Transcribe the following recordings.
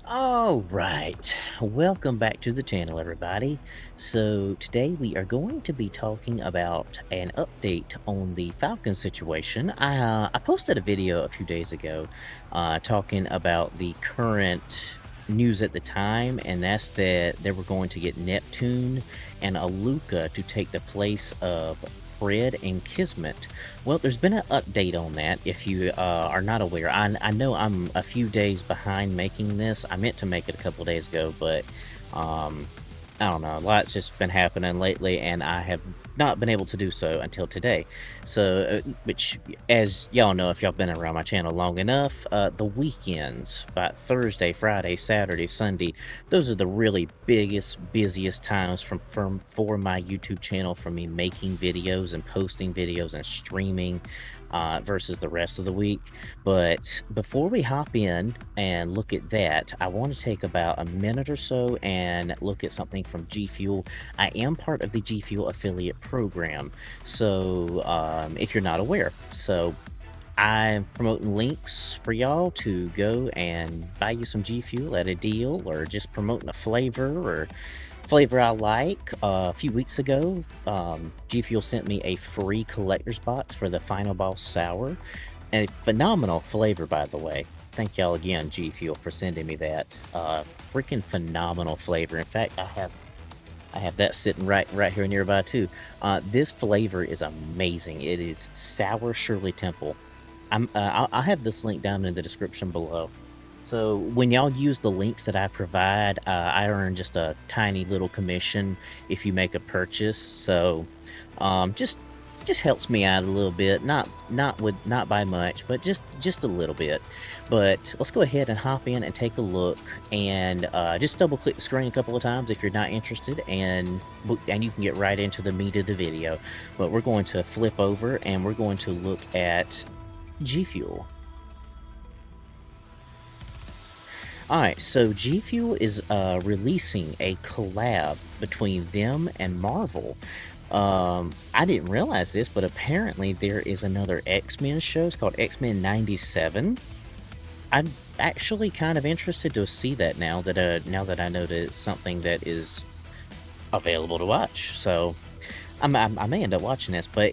All right, welcome back to the channel, everybody. So today we are going to be talking about an update on the Falcons situation. I posted a video a few days ago talking about the current news at the time, and that's that they were going to get Neptune and Aluka to take the place of Fred and Kismet. Well, there's been an update on that. If you are not aware, I know I'm a few days behind making this. I meant to make it a couple days ago, but um, I don't know. A lot's just been happening lately, and I have not been able to do so until today. So, which, as y'all know, if y'all been around my channel long enough, the weekends, about Thursday, Friday, Saturday, Sunday, those are the really biggest, busiest times for my YouTube channel, for me making videos and posting videos and streaming versus the rest of the week. But before we hop in and look at that, I want to take about a minute or so and look at something from Gfuel. I am part of the Gfuel affiliate program, so if you're not aware, so I'm promoting links for y'all to go and buy you some Gfuel at a deal, or just promoting a flavor I like. A few weeks ago, Gfuel sent me a free collector's box for the Final Boss Sour, and a phenomenal flavor, by the way. Thank y'all again, Gfuel, for sending me that. Freaking phenomenal flavor. In fact, I have that sitting right here nearby too. This flavor is amazing. It is Sour Shirley Temple. I'll have this link down in the description below. So when y'all use the links that I provide, I earn just a tiny little commission if you make a purchase. So just helps me out a little bit, not by much, but just a little bit. But let's go ahead and hop in and take a look, and just double click the screen a couple of times if you're not interested, and you can get right into the meat of the video. But we're going to flip over and we're going to look at Gfuel. Alright, so Gfuel is releasing a collab between them and Marvel. I didn't realize this, but apparently there is another Xmen show. It's called Xmen 97. I'm actually kind of interested to see that now that I know that it's something that is available to watch. So I may end up watching this, but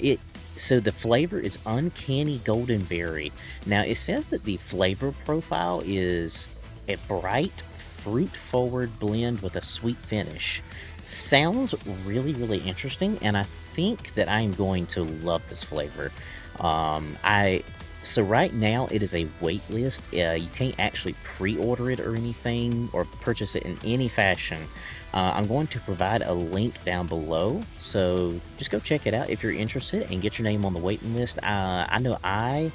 so the flavor is Uncanny Golden Berry. Now it says that the flavor profile is a bright, fruit-forward blend with a sweet finish. Sounds really, really interesting, and I think that I am going to love this flavor. So right now it is a wait list. You can't actually pre-order it or anything, or purchase it in any fashion. I'm going to provide a link down below, so just go check it out if you're interested and get your name on the waiting list. I know I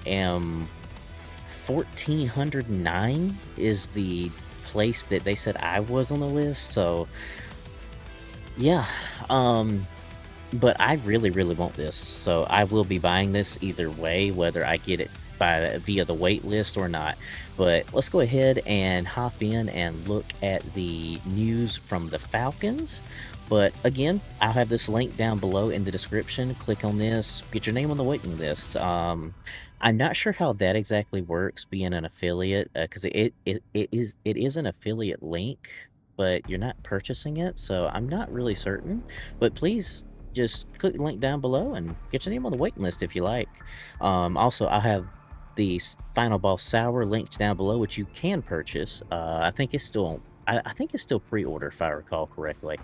am 1409 is the place that they said I was on the list, so yeah. But I really want this, so I will be buying this either way, whether I get it via the wait list or not. But let's go ahead and hop in and look at the news from the Falcons. But again, I'll have this link down below in the description. Click on this, get your name on the waiting list. I'm not sure how that exactly works, being an affiliate, because it is an affiliate link, but you're not purchasing it, so I'm not really certain. But please just click the link down below and get your name on the waiting list if you like. Also, I'll have the Final Boss Sour linked down below, which you can purchase. I think it's still pre-order, if I recall correctly.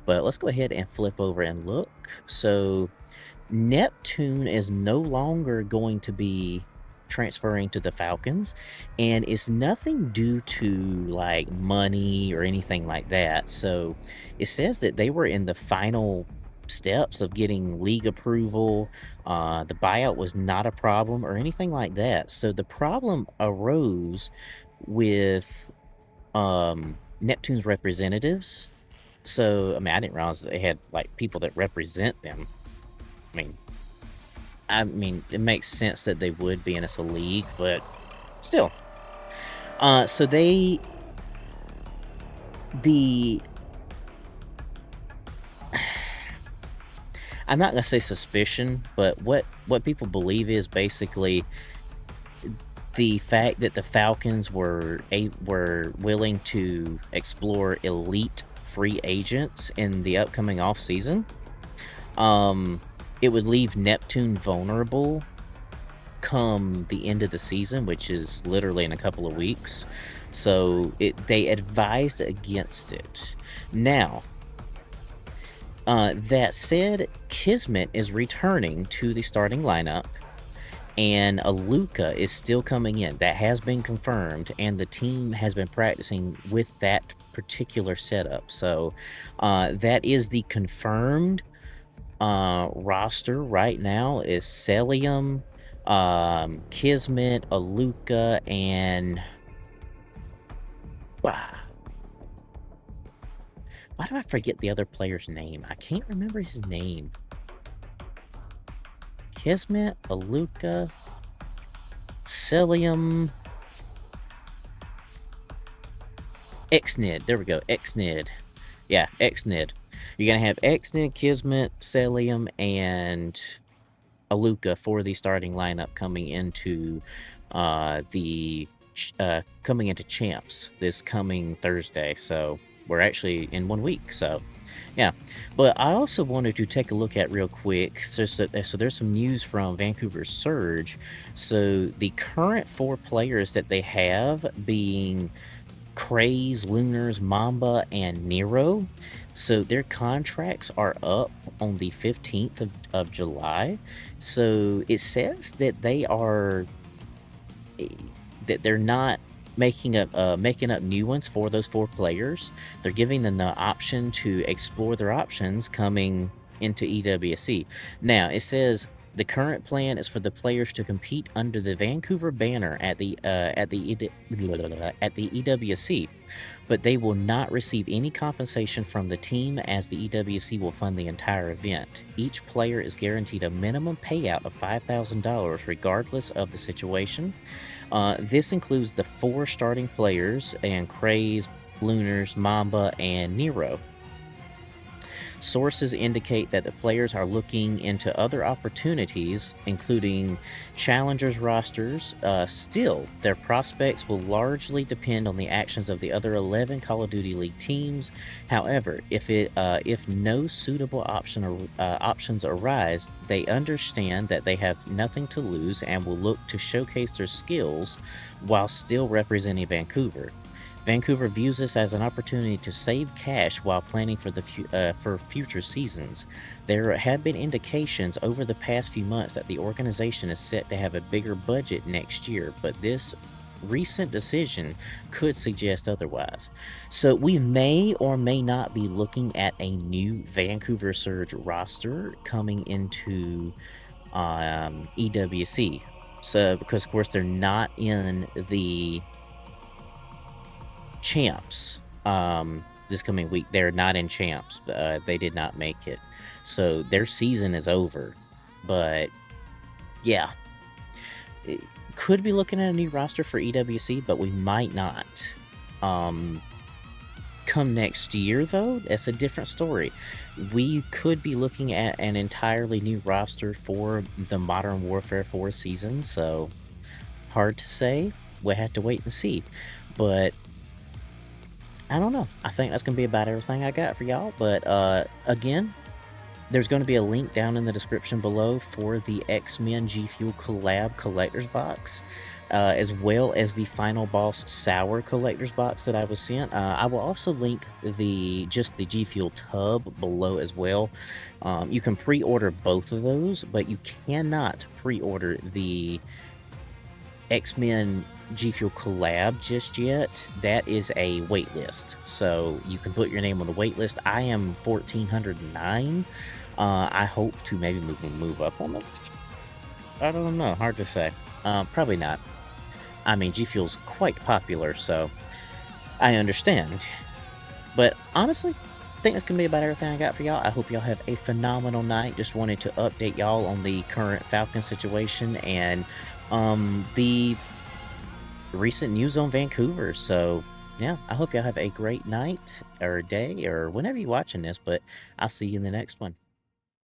But let's go ahead and flip over and look. So Neptune is no longer going to be transferring to the Falcons, and it's nothing due to like money or anything like that. So it says that they were in the final steps of getting league approval. The buyout was not a problem or anything like that. So the problem arose with Neptune's representatives. So I mean, I didn't realize that they had like people that represent them. I mean, it makes sense that they would be in a league, but still. So I'm not gonna say suspicion, but what people believe is basically the fact that the Falcons were willing to explore elite free agents in the upcoming offseason, it would leave Neptune vulnerable come the end of the season, which is literally in a couple of weeks. So they advised against it. Now, that said, Xmen is returning to the starting lineup, and Aluka is still coming in. That has been confirmed, and the team has been practicing with that particular setup. So that is the confirmed roster right now is Celium, Xmen, Aluka, and why do I forget the other player's name? I can't remember his name. Xmen, Aluka, Celium, Xnid. There we go. Xnid. Yeah, Xnid. You're going to have Xnid, Xmen, Celium, and Aluka for the starting lineup coming into champs this coming Thursday. So we're actually in 1 week. So yeah, but I also wanted to take a look at real quick. So there's some news from Vancouver Surge. So the current 4 players that they have being Craze, Lunars, Mamba, and Nero. So their contracts are up on the 15th of July. So it says that they're not making up new ones for those 4 players. They're giving them the option to explore their options coming into EWC. Now it says the current plan is for the players to compete under the Vancouver banner at the EWC, but they will not receive any compensation from the team, as the EWC will fund the entire event. Each player is guaranteed a minimum payout of $5,000 regardless of the situation. This includes the 4 starting players and Craze, Lunars, Mamba, and Nero. Sources indicate that the players are looking into other opportunities, including challengers rosters. Still, their prospects will largely depend on the actions of the other 11 Call of Duty League teams. However, if no suitable options arise, they understand that they have nothing to lose and will look to showcase their skills while still representing Vancouver. Vancouver views this as an opportunity to save cash while planning for future seasons. There have been indications over the past few months that the organization is set to have a bigger budget next year, but this recent decision could suggest otherwise. So we may or may not be looking at a new Vancouver Surge roster coming into EWC. So because of course they're not in the champs this coming week. They're not in champs. They did not make it, so their season is over. But yeah, it could be looking at a new roster for EWC, but we might not. Come next year though, that's a different story. We could be looking at an entirely new roster for the Modern Warfare 4 season, so hard to say. We'll have to wait and see. But I don't know. I think that's going to be about everything I got for y'all. But again, there's going to be a link down in the description below for the Xmen Gfuel Collab Collector's Box, as well as the Final Boss Sour Collector's Box that I was sent. I will also link the Gfuel tub below as well. You can pre-order both of those, but you cannot pre-order the Xmen Gfuel Collab just yet. That is a wait list, so you can put your name on the wait list. I am 1409. I hope to maybe move up on it. I don't know, hard to say. Probably not. I mean, Gfuel's quite popular, so I understand. But honestly, I think that's gonna be about everything I got for y'all. I hope y'all have a phenomenal night. Just wanted to update y'all on the current Falcon situation and the recent news on Vancouver. So yeah, I hope y'all have a great night or day or whenever you're watching this, but I'll see you in the next one.